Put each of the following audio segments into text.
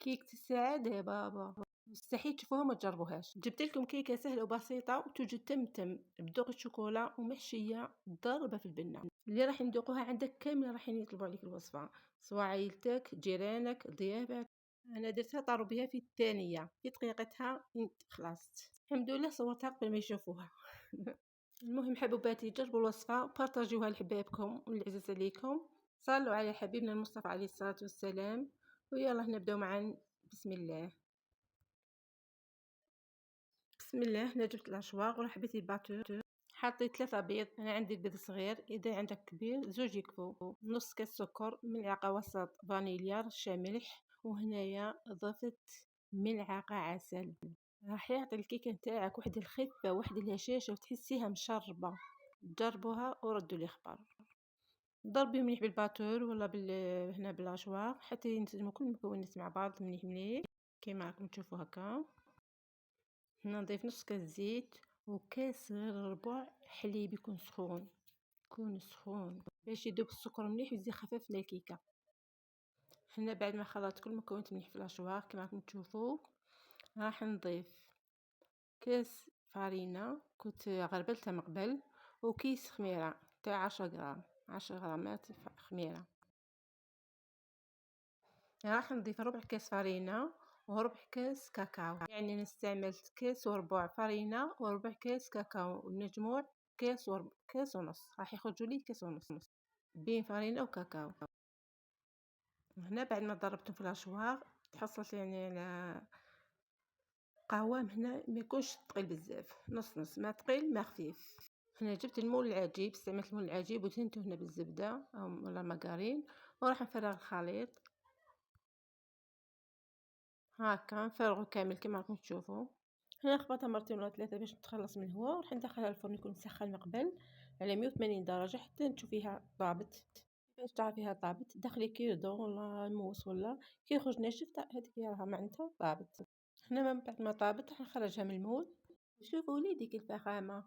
كيكة السعادة يا بابا، مستحيل تشوفوها وما تجربوهاش. جبت لكم كيكة سهلة وبسيطة وتوجد تمتم بذوق الشوكولا ومحشية ضاربة في البنة. اللي راح يذوقوها عندك كامل راح يطلبوا عليك الوصفة، سواء عيلتك، جيرانك، ضيافك. انا درتها طاروا بها في الثانية، في دقيقتها خلاص. الحمد لله صورتها قبل ما يشوفوها. المهم حبوباتي، جربوا الوصفة، بارطاجيوها لحبابكم والعزاز عليكم. صلوا على حبيبنا المصطفى عليه الصلاة والسلام. ويلا نبدأ معا. بسم الله. بسم الله. هنا جبت الاشواق وراح حبيت الباتور. حطيت 3 بيض، انا عندي البيض صغير، اذا عندك كبير زوج يكفو. نص كاس سكر، ملعقه وسط فانيليا، رشه ملح، وهنايا ضفت ملعقه عسل. راح يعطي الكيكه نتاعك واحد الخفه واحد الهشاشه وتحسيها مشربه. جربوها وردوا لي خبر. ضربي مليح بالباتور ولا هنا بالاشواق حتى ينسجموا كل المكونات مع بعض مليح مليح كيما راكم تشوفوا هكا. هنا نضيف نص كاس زيت وكاس غير ربع حليب يكون سخون، يكون سخون باش يذوب السكر مليح ويزيد خفيف للكيكه. هنا بعد ما خلطت كل المكونات مليح في الاشواق كما راكم تشوفوا، راح نضيف كاس فرينه كنت غربلتها من قبل، وكيس خميره تاع 10 غرام، 10 غرامات خميره. راح نضيف ربع كاس فرينه وربع كاس كاكاو، يعني انا استعملت كاس وربع فرينه وربع كاس كاكاو، المجموع كاس ونص، راح يخرجوا لي كاس ونص بين فرينه وكاكاو. هنا بعد ما ضربتهم في الاشواق تحصلت يعني على قوام هنا ما يكونش ثقيل بزاف، نص نص، ما ثقيل ما خفيف. هنا جبت المول العجيب، استعملت المول العجيب ودهنته هنا بالزبده او ولا مارغرين، وراح نفرغ الخليط هاكا، نفرغه كامل كما راكم تشوفوا. هنا خبطها مرتين ولا 3 باش نتخلص من الهواء، وراح ندخلها الفرن يكون مسخن من قبل على 180 درجه حتى تشوفيها طابت. باش تعرفيها طابت دخلي كيردون ولا موس ولا كي يخرج ناشف هذيك راها معناتها طابت. هنا من بعد ما طابت راح نخرجها من المول. شوفوا لي ديك الفخامه.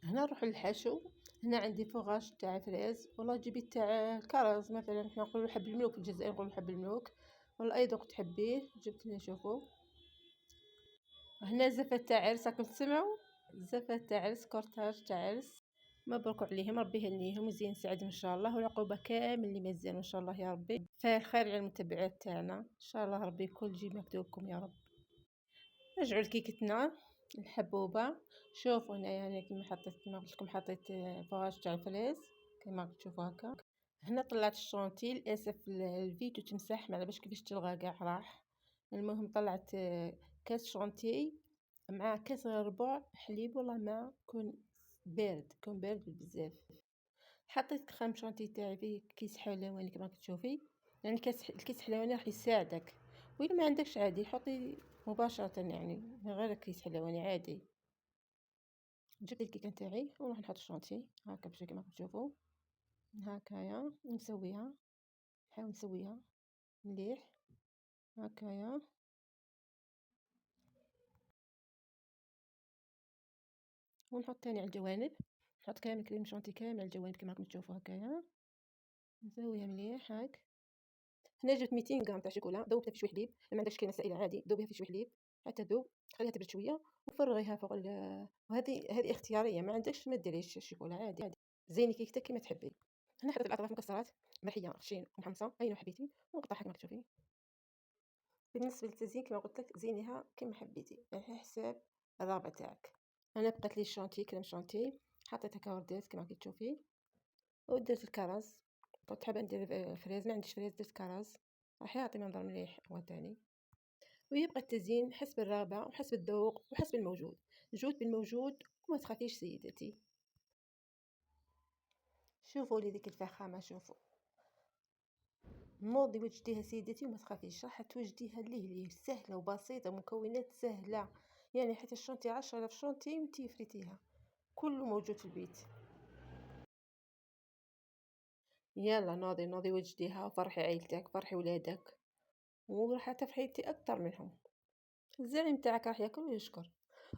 هنا نروح للحشو. هنا عندي فوغاج تاع فريز، والله جيبي تاع الكرز مثلا، حنا نقولوا حب الملوك في الجزائر، نقولوا حب الملوك، ولا اي ذوق تحبيه. جبت هنا شوفوا. هنا زفة تاع عرس، راكم تسمعوا زفة تاع عرس، كورتاج تاع عرس. مبروك عليهم، ربي يهنيهم ويزين يسعدهم ان شاء الله، والعقوبه كامل اللي مازال ان شاء الله يا ربي. فيه الخير على المتبعات تاعنا ان شاء الله، ربي كل يجيب مكتوبكم يا رب. رجعوا لكيكتنا الحبوبه. شوفوا هنا يعني كما حطيت، كما قلت لكم حطيت فواش تاع الفريز كما تشوفوا هكا. هنا طلعت الشونتي، للاسف الفيديو تمسح ما باش كيفاش تلغى كاع راح. المهم طلعت كاس شونتي مع كاس ربع حليب، والله ما كون بارد بزاف. حطيت كريم شونتي تاعي في كيس حلواني كما تشوفي، يعني الكيس حلواني راح يساعدك، وإلا ما عندكش عادي حطي مباشرة يعني من غير كيس حلواني عادي. جبت الكيكه نتاعي وراح نحط الشونتي هكا باش كما تشوفوا هكايا، نسويها، نحاول نسويها مليح هكايا. ونحط تاني على الجوانب، نحط كامل كريم شونتي كامل على الجوانب كما راكم تشوفوا هكايا، نسويها مليح هاك. هنا جبت 200 غرام تاع شوكولا، ذوبتها في شويه حليب، ما عندكش كاينه سائله عادي ذوبيها في شويه حليب حتى تذوب، خليها تبرد شويه وفرغيها فوق وهذه اختياريه، ما عندكش ما ديريش الشوكولا عادي زيني كيكتك كما تحبي. هنا حطيت الاطراف مكسرات، محيه، خشين ومحمصه، اي نوع حبيتي، ونقطعها كما تشوفي. بالنسبه للتزيين كما قلت لك زينيها كما حبيتي على حساب الرغبه تاعك. انا بقات لي الشونتي كريم شونتي، حطيت هكا وردات كما تشوفي، ودرت الكرز. كنت حابه ندير فريز، ما عنديش فريز، درت كرز راح يعطي منظر مليح هو تاني. ويبقى التزيين حسب الرغبه وحسب الذوق وحسب الموجود، جود بالموجود وما تخافيش سيدتي. شوفوا لي ديك الفخامه، شوفوا نوضي وجديها سيدتي وما تخافيش، راح توجديها ليه سهله وبسيطه، مكونات سهله، يعني حتى الشونتي 10,000 شونتي وانتي فريتيها، كله موجود في البيت. يلا نوضي وجديها، فرحي عيلتك، فرحي ولادك، وراح تفرحي انتي اكثر منهم. الزعيم تاعك راح ياكل ويشكر.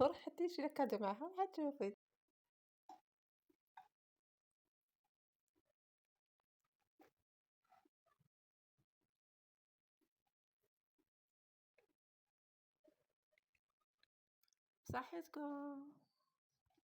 روح حتى شي لك كادو معاها حتشوفي. بصحتكم.